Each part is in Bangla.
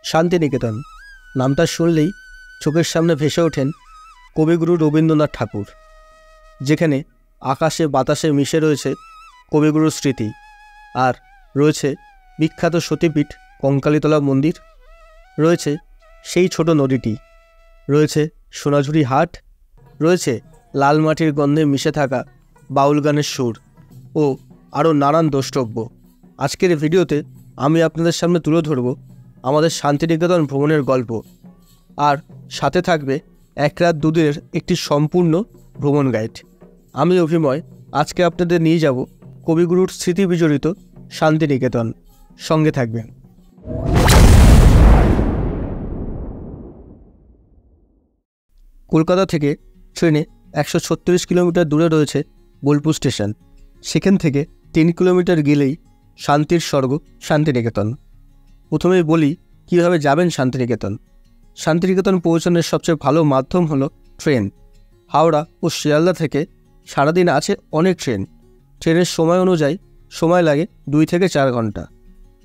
শান্তিনিকেতন নামটা শুনলেই চোখের সামনে ভেসে ওঠেন কবিগুরু রবীন্দ্রনাথ ঠাকুর, যেখানে আকাশে বাতাসে মিশে রয়েছে কবিগুরুর স্মৃতি। আর রয়েছে বিখ্যাত সতীপীঠ কঙ্কালীতলা মন্দির, রয়েছে সেই ছোট নদীটি, রয়েছে সোনাঝুরি হাট, রয়েছে লাল মাটির গন্ধে মিশে থাকা বাউল গানের সুর ও আরও নানান দ্রষ্টব্য। আজকের ভিডিওতে আমি আপনাদের সামনে তুলে ধরব আমাদের শান্তিনিকেতন ভ্রমণের গল্প, আর সাথে থাকবে এক রাত দুদিনের একটি সম্পূর্ণ ভ্রমণ গাইড। আমি অভিময়, আজকে আপনাদের নিয়ে যাব কবিগুরুর স্মৃতি বিজড়িত শান্তিনিকেতন। সঙ্গে থাকবেন। কলকাতা থেকে ট্রেনে 136 কিলোমিটার দূরে রয়েছে বোলপুর স্টেশন। সেখান থেকে 3 কিলোমিটার গেলেই শান্তির স্বর্গ শান্তিনিকেতন। প্রথমেই বলি কীভাবে যাবেন শান্তিনিকেতন। শান্তিনিকেতন পৌঁছানোর সবচেয়ে ভালো মাধ্যম হলো ট্রেন। হাওড়া ও শিয়ালদা থেকে সারাদিন আছে অনেক ট্রেন। ট্রেনের সময় অনুযায়ী সময় লাগে 2 থেকে 4 ঘন্টা।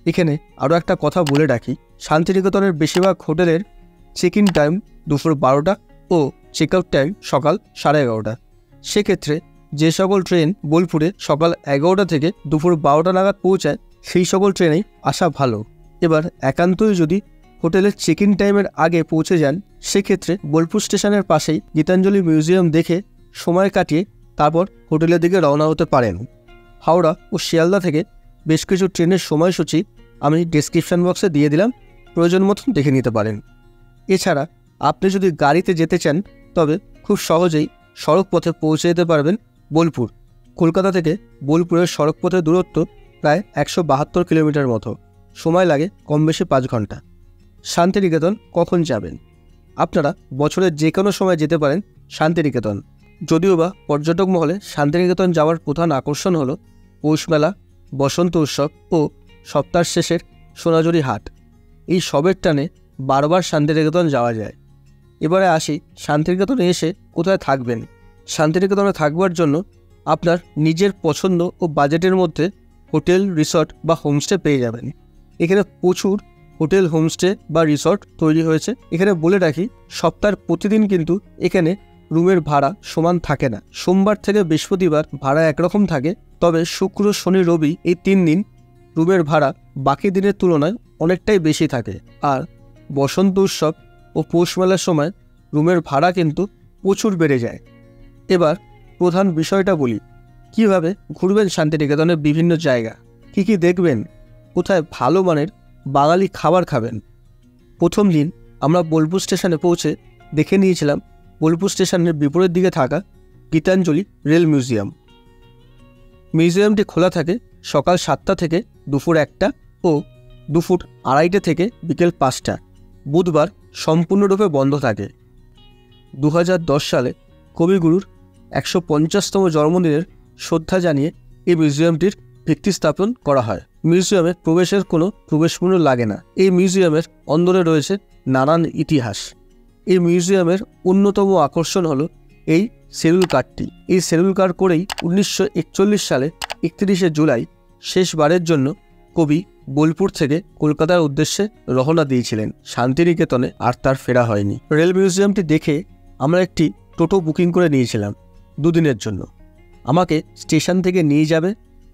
এখানে আরও একটা কথা বলে রাখি, শান্তিনিকেতনের বেশিরভাগ হোটেলের চেক ইন টাইম দুপুর 12টা ও চেক আউট টাইম সকাল 11:30। সেক্ষেত্রে যে সকল ট্রেন বোলপুরে সকাল 11টা থেকে দুপুর 12টা নাগাদ পৌঁছায়, সেই সকল ট্রেনেই আসা ভালো। এবার একান্তই যদি হোটেলের চেক ইন টাইমের আগে পৌঁছে যান, সেক্ষেত্রে বোলপুর স্টেশনের পাশেই গীতাঞ্জলি মিউজিয়াম দেখে সময় কাটিয়ে তারপর হোটেলের দিকে রওনা হতে পারেন। হাওড়া ও শিয়ালদা থেকে বেশ কিছু ট্রেনের সময়সূচি আমি ডেসক্রিপশন বক্সে দিয়ে দিলাম, প্রয়োজন মতন দেখে নিতে পারেন। এছাড়া আপনি যদি গাড়িতে যেতে চান, তবে খুব সহজেই সড়ক পথে পৌঁছে যেতে পারবেন বোলপুর। কলকাতা থেকে বোলপুরের সড়ক পথের দূরত্ব প্রায় 172 কিলোমিটার মতো। সময় লাগে কম বেশি 5 ঘন্টা। শান্তিনিকেতন কখন যাবেন? আপনারা বছরের যে কোনো সময় যেতে পারেন শান্তিনিকেতন। যদিও বা পর্যটক মহলে শান্তিনিকেতন যাওয়ার প্রধান আকর্ষণ হলো পৌষ মেলা, বসন্ত উৎসব ও সপ্তাহ শেষের সোনাঝুরি হাট। এই সবের টানে বারবার শান্তিনিকেতন যাওয়া যায়। এবারে আসি শান্তিনিকেতনে এসে কোথায় থাকবেন। শান্তিনিকেতনে থাকবার জন্য আপনার নিজের পছন্দ ও বাজেটের মধ্যে হোটেল, রিসর্ট বা হোমস্টে পেয়ে যাবেন। এখানে প্রচুর হোটেল, হোমস্টে বা রিসর্ট তৈরি হয়েছে। এখানে বলে রাখি, সপ্তাহের প্রতিদিন কিন্তু এখানে রুমের ভাড়া সমান থাকে না। সোমবার থেকে বৃহস্পতিবার ভাড়া একরকম থাকে, তবে শুক্র, শনি, রবি এই 3 দিন রুমের ভাড়া বাকি দিনের তুলনায় অনেকটাই বেশি থাকে। আর বসন্ত উৎসব ও পৌষ মেলার সময় রুমের ভাড়া কিন্তু প্রচুর বেড়ে যায়। এবার প্রধান বিষয়টা বলি, কিভাবে ঘুরবেন শান্তিনিকেতনের বিভিন্ন জায়গা, কি কি দেখবেন, কোথায় ভালো মানের বাঙালি খাবার খাবেন। প্রথম দিন আমরা বোলপুর স্টেশনে পৌঁছে দেখে নিয়েছিলাম বোলপুর স্টেশনের বিপরীত দিকে থাকা গীতাঞ্জলি রেল মিউজিয়াম। মিউজিয়ামটি খোলা থাকে সকাল 7টা থেকে দুপুর 1টা ও দুপুর 2:30 থেকে বিকেল 5টা। বুধবার সম্পূর্ণরূপে বন্ধ থাকে। 2010 সালে কবিগুরুর 150তম জন্মদিনের শ্রদ্ধা জানিয়ে এই মিউজিয়ামটির ভিত্তি স্থাপন করা হয়। মিউজিয়ামে প্রবেশের কোনো প্রবেশমূল্য লাগে না। এই মিউজিয়ামের অন্দরে রয়েছে নানান ইতিহাস। এই মিউজিয়ামের অন্যতম আকর্ষণ হলো এই সেলুল কারটি। এই সেলুল কার করেই 1941 সালে 31শে জুলাই শেষবারের জন্য কবি বোলপুর থেকে কলকাতার উদ্দেশ্যে রওনা দিয়েছিলেন শান্তিনিকেতনে, আর তার ফেরা হয়নি। রেল মিউজিয়ামটি দেখে আমরা একটি টোটো বুকিং করে নিয়েছিলাম 2 দিনের জন্য। আমাকে স্টেশন থেকে নিয়ে যাবে,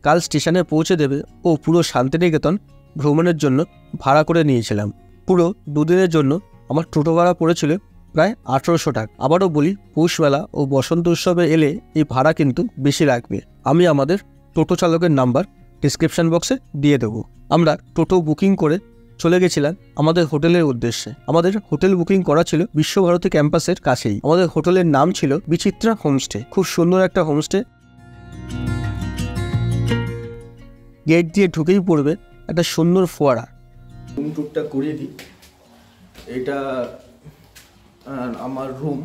কাল স্টেশনে পৌঁছে দেবে ও পুরো শান্তিনিকেতন ভ্রমণের জন্য ভাড়া করে নিয়েছিলাম। পুরো 2 দিনের জন্য আমার টোটো ভাড়া পড়েছিল প্রায় 1800 টাকা। আবারও বলি, পৌষ মেলা ও বসন্ত উৎসবে এলে এই ভাড়া কিন্তু বেশি লাগবে। আমি আমাদের টোটো চালকের নাম্বার ডিসক্রিপশন বক্সে দিয়ে দেবো। আমরা টোটো বুকিং করে চলে গেছিলাম আমাদের হোটেলের উদ্দেশ্যে। আমাদের হোটেল বুকিং করা ছিল বিশ্বভারতী ক্যাম্পাসের কাছেই। আমাদের হোটেলের নাম ছিল বিচিত্রা হোমস্টে। খুব সুন্দর একটা হোমস্টে। গেট দিয়ে ঢুকেই পড়বে একটা সুন্দর ফোয়ারা। রুম টুরটা করিয়ে দিই। এটা আমার রুম।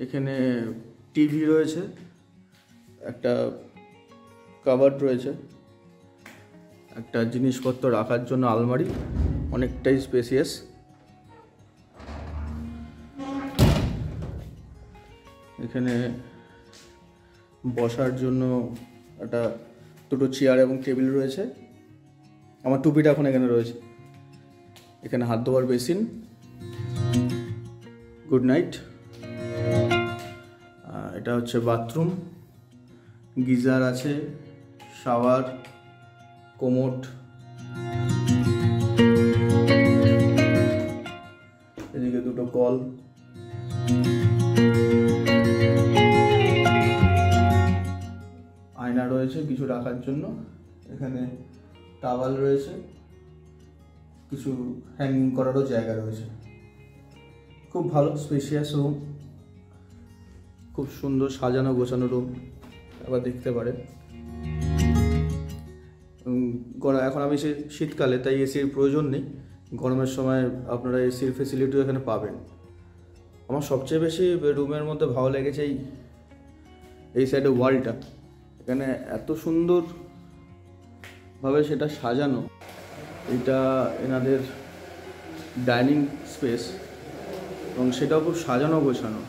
এখানে টিভি রয়েছে, একটা কাবার্ড রয়েছে, একটা জিনিসপত্র রাখার জন্য আলমারি, অনেকটাই স্পেসিয়াস। এখানে বসার জন্য একটা দুটো চেয়ার এবং টেবিল রয়েছে। আমার টুপিটা এখন এখানে রয়েছে। এখানে হাত ধোয়ার বেসিন, গুড নাইট। এটা হচ্ছে বাথরুম, গিজার আছে, শাওয়ার, কোমোড, এদিকে দুটো কল, আয়না রয়েছে কিছু রাখার জন্য, এখানে টাওয়াল রয়েছে, কিছু হ্যাঙ্গিং করারও জায়গা রয়েছে। খুব ভালো স্পেশিয়াস রুম, খুব সুন্দর সাজানো গোছানো রুম, আবার দেখতে পারেন। এখন আমি শীতকালে, তাই এসির প্রয়োজন নেই। গরমের সময় আপনারা এসির ফেসিলিটিও এখানে পাবেন। আমার সবচেয়ে বেশি রুমের মধ্যে ভালো লেগেছে এই সাইডে ওয়ালটা। এখানে এত সুন্দরভাবে সেটা সাজানো। এটা এনাদের ডাইনিং স্পেস এবং সেটাও খুব সাজানো গোছানো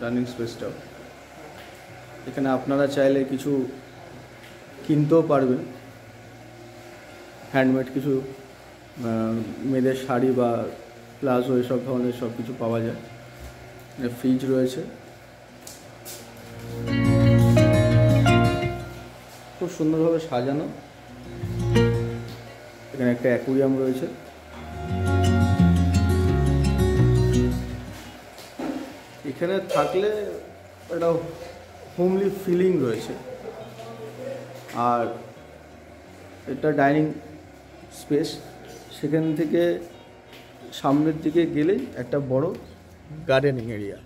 ডাইনিং স্পেসটাও। এখানে আপনারা চাইলে কিছু কিনতেও পারবেন, হ্যান্ডমেড কিছু মেয়েদের শাড়ি বা প্লাজো এসব ধরনের সব কিছু পাওয়া যায়। ফ্রিজ রয়েছে, খুব সুন্দরভাবে সাজানো। এখানে একটা অ্যাকুরিয়াম রয়েছে। এখানে থাকলে একটা হোমলি ফিলিং রয়েছে। আর এটা ডাইনিং স্পেস, সেখান থেকে সামনের দিকে গেলেই একটা বড় গার্ডেনিং এরিয়া,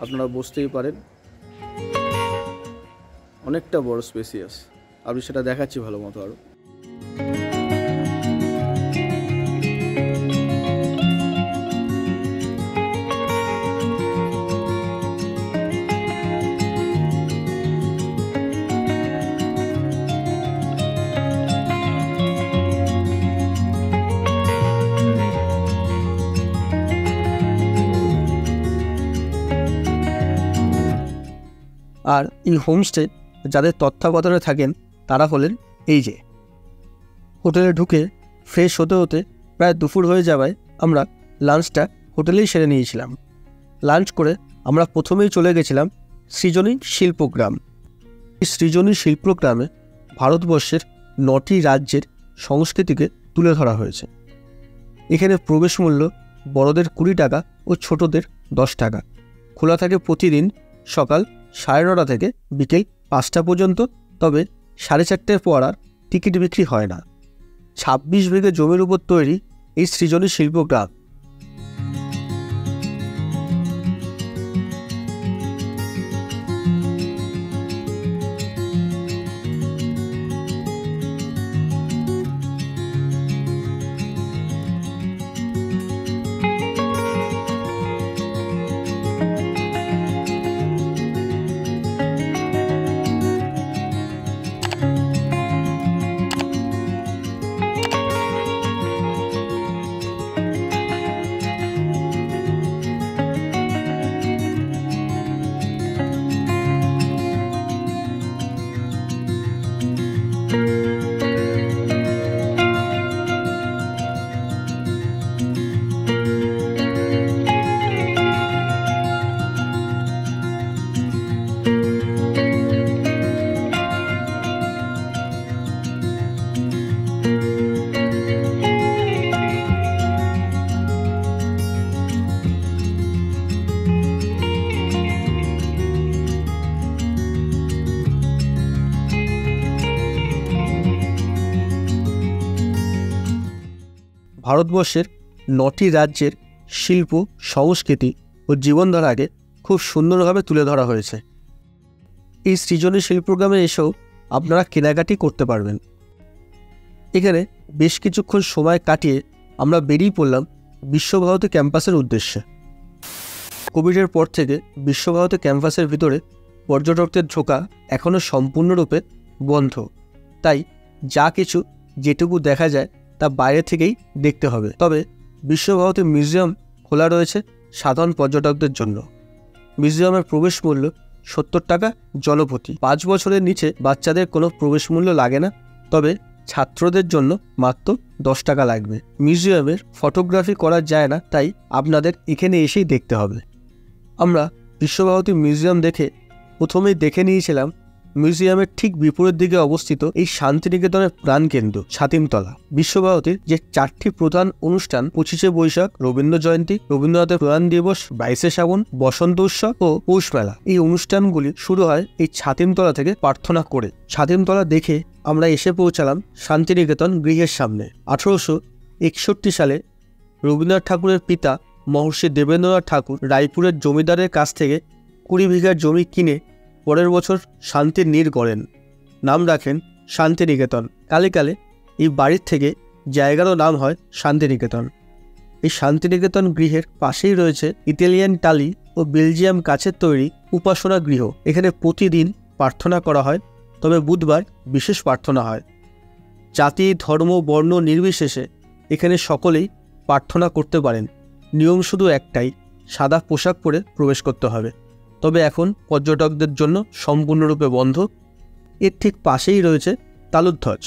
আপনারা বসতেই পারেন। অনেকটা বড় স্পেসিয়াস, আমি সেটা দেখাচ্ছি ভালো মতো আরও। আর এই হোমস্টে যাদের তত্ত্বাবধানে থাকেন তারা হলেন এই যে। হোটেলে ঢুকে ফ্রেশ হতে হতে প্রায় দুপুর হয়ে যাওয়ায় আমরা লাঞ্চটা হোটেলেই সেরে নিয়েছিলাম। লাঞ্চ করে আমরা প্রথমেই চলে গেছিলাম সৃজনী শিল্পগ্রাম। এই সৃজনী শিল্পগ্রামে ভারতবর্ষের 9টি রাজ্যের সংস্কৃতিকে তুলে ধরা হয়েছে। এখানে প্রবেশ মূল্য বড়দের 20 টাকা ও ছোটদের 10 টাকা। খোলা থাকে প্রতিদিন সকাল 9:30 থেকে বিকেল 5টা পর্যন্ত। তবে 4:30টার পর আর টিকিট বিক্রি হয় না। 26 বিঘে জমির উপর তৈরি এই সৃজনী শিল্পগ্রাম। ভারতবর্ষের 9টি রাজ্যের শিল্প, সংস্কৃতি ও জীবনধারাকে খুব সুন্দরভাবে তুলে ধরা হয়েছে। এই সৃজনী শিল্পগ্রামে এসেও আপনারা কেনাকাটি করতে পারবেন। এখানে বেশ কিছুক্ষণ সময় কাটিয়ে আমরা বেরিয়ে পড়লাম বিশ্বভারতী ক্যাম্পাসের উদ্দেশ্যে। কোভিডের পর থেকে বিশ্বভারতী ক্যাম্পাসের ভিতরে পর্যটকদের ঢোকা এখনও সম্পূর্ণরূপে বন্ধ। তাই যা কিছু যেটুকু দেখা যায় তা বাইরে থেকেই দেখতে হবে। তবে বিশ্বভারতী মিউজিয়াম খোলা রয়েছে সাধারণ পর্যটকদের জন্য। মিউজিয়ামের প্রবেশ মূল্য 70 টাকা জনপ্রতি। 5 বছরের নিচে বাচ্চাদের কোনো প্রবেশ মূল্য লাগে না, তবে ছাত্রদের জন্য মাত্র 10 টাকা লাগবে। মিউজিয়ামের ফটোগ্রাফি করা যায় না, তাই আপনাদের এখানে এসেই দেখতে হবে। আমরা বিশ্বভারতী মিউজিয়াম দেখে প্রথমেই দেখে নিয়েছিলাম মিউজিয়ামের ঠিক বিপরীত দিকে অবস্থিত এই শান্তিনিকেতনের প্রাণকেন্দ্র ছাতিমতলা। বিশ্বভারতীর যে 4টি প্রধান অনুষ্ঠান 25শে বৈশাখ, রবীন্দ্র জয়ন্তী, রবীন্দ্রনাথের প্রয়াণ দিবস, 22শে শ্রাবণ, বসন্ত উৎসব ও পৌষ মেলা, এই অনুষ্ঠানগুলি শুরু হয় এই ছাতিমতলা থেকে প্রার্থনা করে। ছাতিমতলা দেখে আমরা এসে পৌঁছালাম শান্তিনিকেতন গৃহের সামনে। 1861 সালে রবীন্দ্রনাথ ঠাকুরের পিতা মহর্ষি দেবেন্দ্রনাথ ঠাকুর রায়পুরের জমিদারের কাছ থেকে 20 বিঘা জমি কিনে পরের বছর শান্তির নীড় গড়েন। নাম রাখেন শান্তিনিকেতন। কালে কালে এই বাড়ির থেকে জায়গারও নাম হয় শান্তিনিকেতন। এই শান্তিনিকেতন গৃহের পাশেই রয়েছে ইতালিয়ান টালি ও বেলজিয়াম কাচের তৈরি উপাসনা গৃহ। এখানে প্রতিদিন প্রার্থনা করা হয়, তবে বুধবার বিশেষ প্রার্থনা হয়। জাতি, ধর্ম, বর্ণ নির্বিশেষে এখানে সকলেই প্রার্থনা করতে পারেন। নিয়ম শুধু একটাই, সাদা পোশাক পরে প্রবেশ করতে হবে, তবে এখন পর্যটকদের জন্য সম্পূর্ণরূপে বন্ধ। এর ঠিক পাশেই রয়েছে তালুধ্বজ,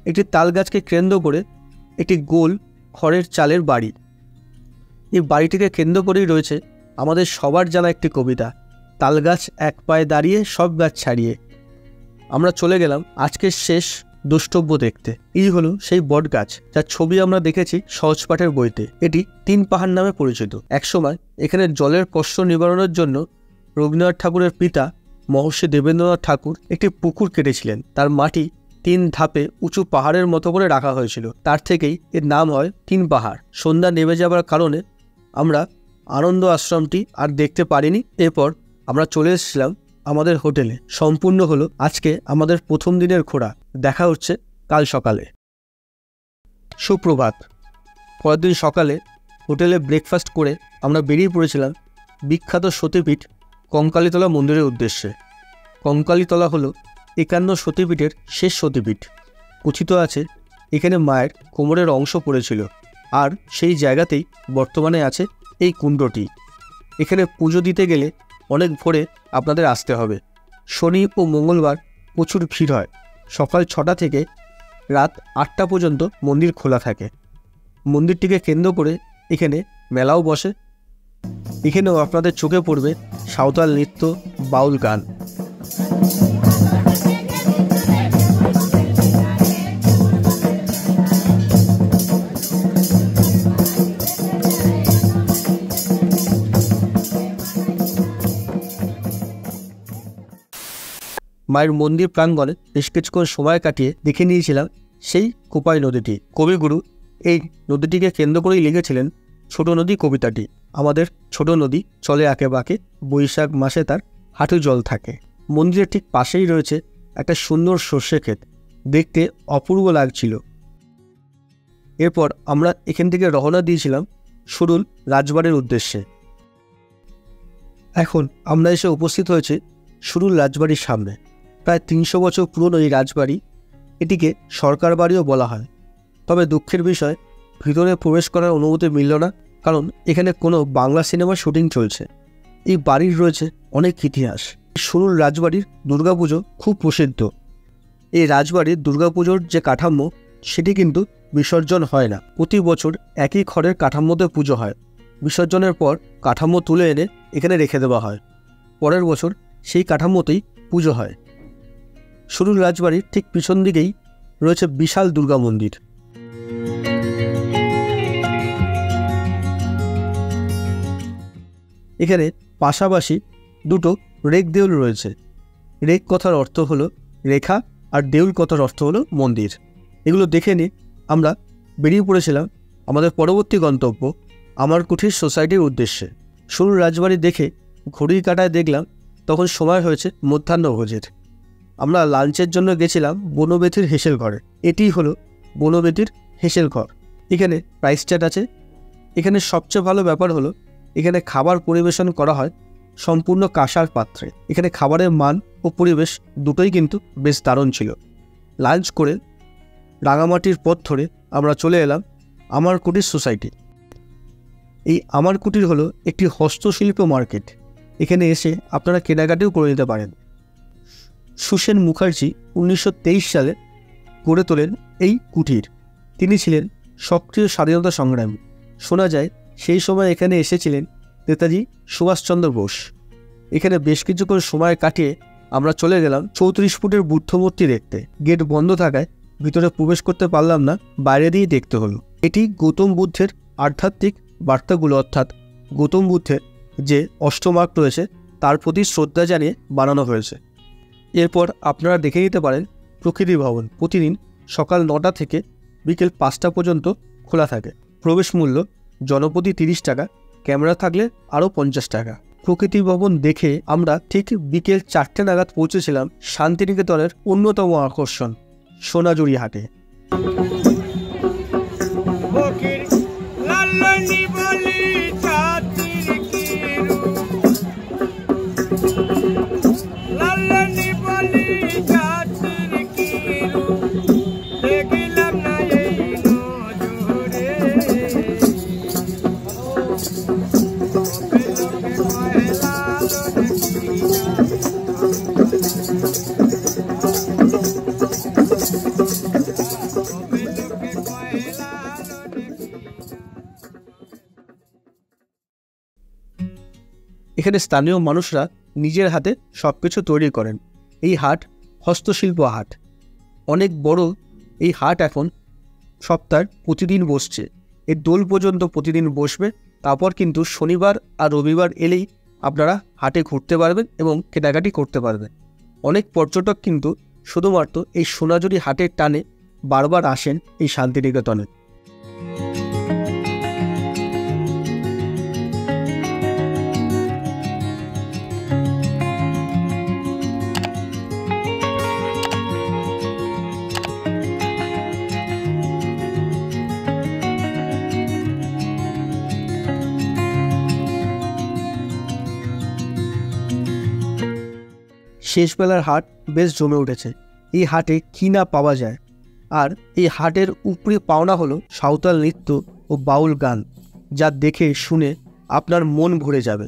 একটি তাল গাছকে কেন্দ্র করে একটি গোল খড়ের চালের বাড়ি। এই বাড়িটিকে কেন্দ্র করেই রয়েছে আমাদের সবার জানা একটি কবিতা, তাল গাছ এক পায়ে দাঁড়িয়ে সব গাছ ছাড়িয়ে। আমরা চলে গেলাম আজকের শেষ দ্রষ্টব্য দেখতে। এই হলো সেই বট গাছ যার ছবি আমরা দেখেছি সহজপাঠের বইতে। এটি 3 পাহাড় নামে পরিচিত। একসময় এখানে জলের কষ্ট নিবারণের জন্য রবীন্দ্রনাথ ঠাকুরের পিতা মহর্ষি দেবেন্দ্রনাথ ঠাকুর একটি পুকুর কেটেছিলেন। তার মাটি 3 ধাপে উঁচু পাহাড়ের মতো করে রাখা হয়েছিল, তার থেকেই এর নাম হয় 3 পাহাড়। সন্ধ্যা নেমে যাবার কারণে আমরা আনন্দ আশ্রমটি আর দেখতে পারিনি। এরপর আমরা চলে এসেছিলাম আমাদের হোটেলে। সম্পূর্ণ হলো আজকে আমাদের প্রথম দিনের ঘোরা। দেখা হচ্ছে কাল সকালে। সুপ্রভাত। পরের দিন সকালে হোটেলে ব্রেকফাস্ট করে আমরা বেরিয়ে পড়েছিলাম বিখ্যাত সতীপীঠ কঙ্কালীতলা মন্দিরের উদ্দেশ্যে। কঙ্কালীতলা হলো 51 সতীপীঠের শেষ সতীপীঠ। কথিত আছে এখানে মায়ের কোমরের অংশ পড়েছিল, আর সেই জায়গাতেই বর্তমানে আছে এই কুণ্ডটি। এখানে পুজো দিতে গেলে অনেক ভোরে আপনাদের আসতে হবে। শনি ও মঙ্গলবার প্রচুর ভিড় হয়। সকাল 6টা থেকে রাত 8টা পর্যন্ত মন্দির খোলা থাকে। মন্দিরটিকে কেন্দ্র করে এখানে মেলাও বসে। এখানেও আপনাদের চোখে পড়বে সাঁওতাল নৃত্য, বাউল গান। মায়ের মন্দির প্রাঙ্গণে বেশ কিছুক্ষণ সময় কাটিয়ে দেখে নিয়েছিলাম সেই কোপাই নদীটি। কবিগুরু এই নদীটিকে কেন্দ্র করেই লিখেছিলেন ছোট নদী কবিতাটি। আমাদের ছোট নদী চলে আঁকে বাঁকে, বৈশাখ মাসে তার হাঁটু জল থাকে। মন্দিরের ঠিক পাশেই রয়েছে একটা সুন্দর সর্ষে ক্ষেত, দেখতে অপূর্ব লাগছিল। এরপর আমরা এখান থেকে রওনা দিয়েছিলাম সুরুল রাজবাড়ির উদ্দেশ্যে। এখন আমরা এসে উপস্থিত হয়েছি সুরুল রাজবাড়ির সামনে। প্রায় 300 বছর পুরনো এই রাজবাড়ি, এটিকে সরকার বাড়িও বলা হয়। তবে দুঃখের বিষয়, ভিতরে প্রবেশ করার অনুমতি মিলল না, কারণ এখানে কোনো বাংলা সিনেমার শুটিং চলছে। এই বাড়ির রয়েছে অনেক ইতিহাস। সুরুল রাজবাড়ির দুর্গাপুজো খুব প্রসিদ্ধ। এই রাজবাড়ির দুর্গাপুজোর যে কাঠামো, সেটি কিন্তু বিসর্জন হয় না। প্রতি বছর একই খড়ের কাঠামোতে পুজো হয়। বিসর্জনের পর কাঠামো তুলে এনে এখানে রেখে দেওয়া হয়। পরের বছর সেই কাঠামোতেই পুজো হয়। সুরুল রাজবাড়ির ঠিক পিছন দিকেই রয়েছে বিশাল দুর্গা মন্দির। এখানে পাশাপাশি দুটো রেক দেউল রয়েছে। রেক কথার অর্থ হলো রেখা, আর দেউল কথার অর্থ হলো মন্দির। এগুলো দেখে নিয়ে আমরা বেরিয়ে পড়েছিলাম আমাদের পরবর্তী গন্তব্য আমার কুঠির সোসাইটির উদ্দেশ্যে। সুরুল রাজবাড়ি দেখে ঘড়ির কাঁটায় দেখলাম তখন সময় হয়েছে মধ্যাহ্নভোজের। আমরা লাঞ্চের জন্য গেছিলাম বনবেথির হেসেল ঘরে। এটিই হলো বনবেথির হেসেল ঘর। এখানে প্রাইস চার্ট আছে। এখানে সবচেয়ে ভালো ব্যাপার হলো এখানে খাবার পরিবেশন করা হয় সম্পূর্ণ কাঁসার পাত্রে। এখানে খাবারের মান ও পরিবেশ দুটোই কিন্তু বেশ দারুণ ছিল। লাঞ্চ করে রাঙামাটির পথ ধরে আমরা চলে এলাম আমার কুটির সোসাইটি। এই আমার কুটির হলো একটি হস্তশিল্প মার্কেট। এখানে এসে আপনারা কেনাকাটিও করে নিতে পারেন। সুসেন মুখার্জি 1923 সালে গড়ে তোলেন এই কুটির। তিনি ছিলেন সক্রিয় স্বাধীনতা সংগ্রামী। শোনা যায় সেই সময় এখানে এসেছিলেন নেতাজি সুভাষচন্দ্র বোস। এখানে বেশ কিছুক্ষণ সময় কাটিয়ে আমরা চলে গেলাম 34 ফুটের বুদ্ধ মূর্তি দেখতে। গেট বন্ধ থাকায় ভিতরে প্রবেশ করতে পারলাম না, বাইরে দিয়েই দেখতে হলো। এটি গৌতম বুদ্ধের আধ্যাত্মিক বার্তাগুলো, অর্থাৎ গৌতম বুদ্ধের যে অষ্টমার্গ রয়েছে তার প্রতি শ্রদ্ধা জানিয়ে বানানো হয়েছে। এরপর আপনারা দেখে নিতে পারেন প্রকৃতি ভবন। প্রতিদিন সকাল 9টা থেকে বিকেল 5টা পর্যন্ত খোলা থাকে। প্রবেশ মূল্য জনপ্রতি 30 টাকা, ক্যামেরা থাকলে আরও 50 টাকা। প্রকৃতি ভবন দেখে আমরা ঠিক বিকেল 4টে নাগাদ পৌঁছেছিলাম শান্তিনিকেতনের অন্যতম আকর্ষণ সোনাঝুরি হাটে। এখানে স্থানীয় মানুষরা নিজের হাতে সবকিছু তৈরি করেন। এই হাট হস্তশিল্প হাট, অনেক বড় এই হাট এখন সপ্তাহে প্রতিদিন বসছে। এর দোল পর্যন্ত প্রতিদিন বসবে। তারপর কিন্তু শনিবার আর রবিবার এলেই আপনারা হাটে ঘুরতে পারবেন এবং কেনাকাটি করতে পারবেন। অনেক পর্যটক কিন্তু শুধুমাত্র এই সোনাঝুরি হাটের টানে বারবার আসেন এই শান্তিনিকেতনে। শেষবেলার হাট বেশ জমে উঠেছে। এই হাটে কী না পাওয়া যায়। আর এই হাটের উপরি পাওনা হলো সাঁওতাল নৃত্য ও বাউল গান, যা দেখে শুনে আপনার মন ভরে যাবে।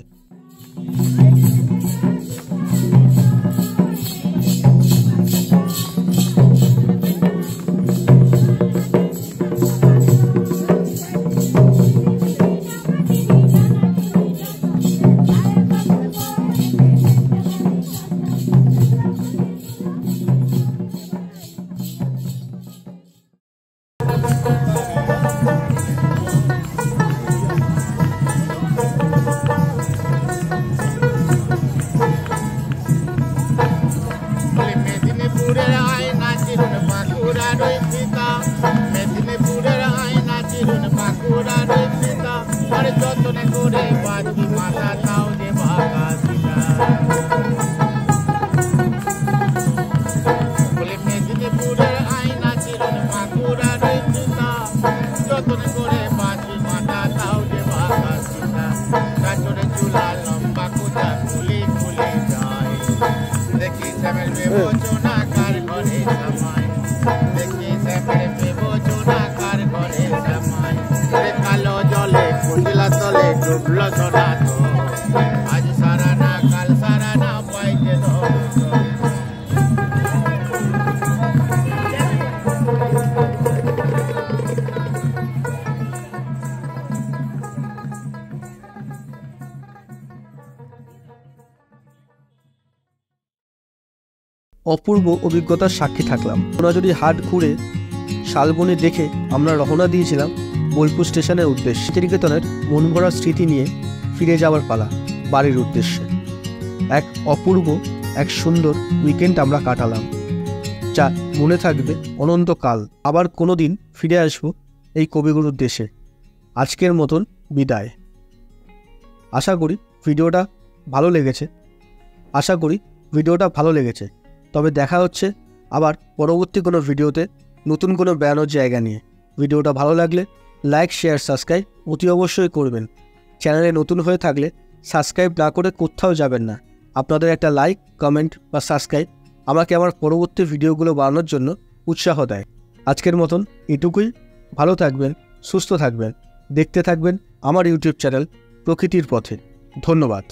অপূর্ব অভিজ্ঞতার সাক্ষী থাকলাম। সোনাঝুরি হাট ঘুরে শালবনি দেখে আমরা রওনা দিয়েছিলাম বোলপুর স্টেশনের উদ্দেশ্যে। শান্তিনিকেতনের মন ভরা স্মৃতি নিয়ে ফিরে যাওয়ার পালা বাড়ির উদ্দেশ্যে। এক অপূর্ব, এক সুন্দর উইকেন্ড আমরা কাটালাম, যা মনে থাকবে অনন্তকাল। আবার কোনো দিন ফিরে আসবো এই কবিগুরুর দেশে। আজকের মতন বিদায়। আশা করি ভিডিওটা ভালো লেগেছে। তবে দেখা হচ্ছে আবার পরবর্তী কোনো ভিডিওতে নতুন কোনো বেড়ানোর জায়গা নিয়ে। ভিডিওটা ভালো লাগলে লাইক, শেয়ার, সাবস্ক্রাইব অতি অবশ্যই করবেন। চ্যানেলে নতুন হয়ে থাকলে সাবস্ক্রাইব না করে কোথাও যাবেন না। আপনাদের একটা লাইক, কমেন্ট বা সাবস্ক্রাইব আমাকে আমার পরবর্তী ভিডিওগুলো বানানোর জন্য উৎসাহ দেয়। আজকের মতন এটুকুই। ভালো থাকবেন, সুস্থ থাকবেন, দেখতে থাকবেন আমার ইউটিউব চ্যানেল প্রকৃতির পথে। ধন্যবাদ।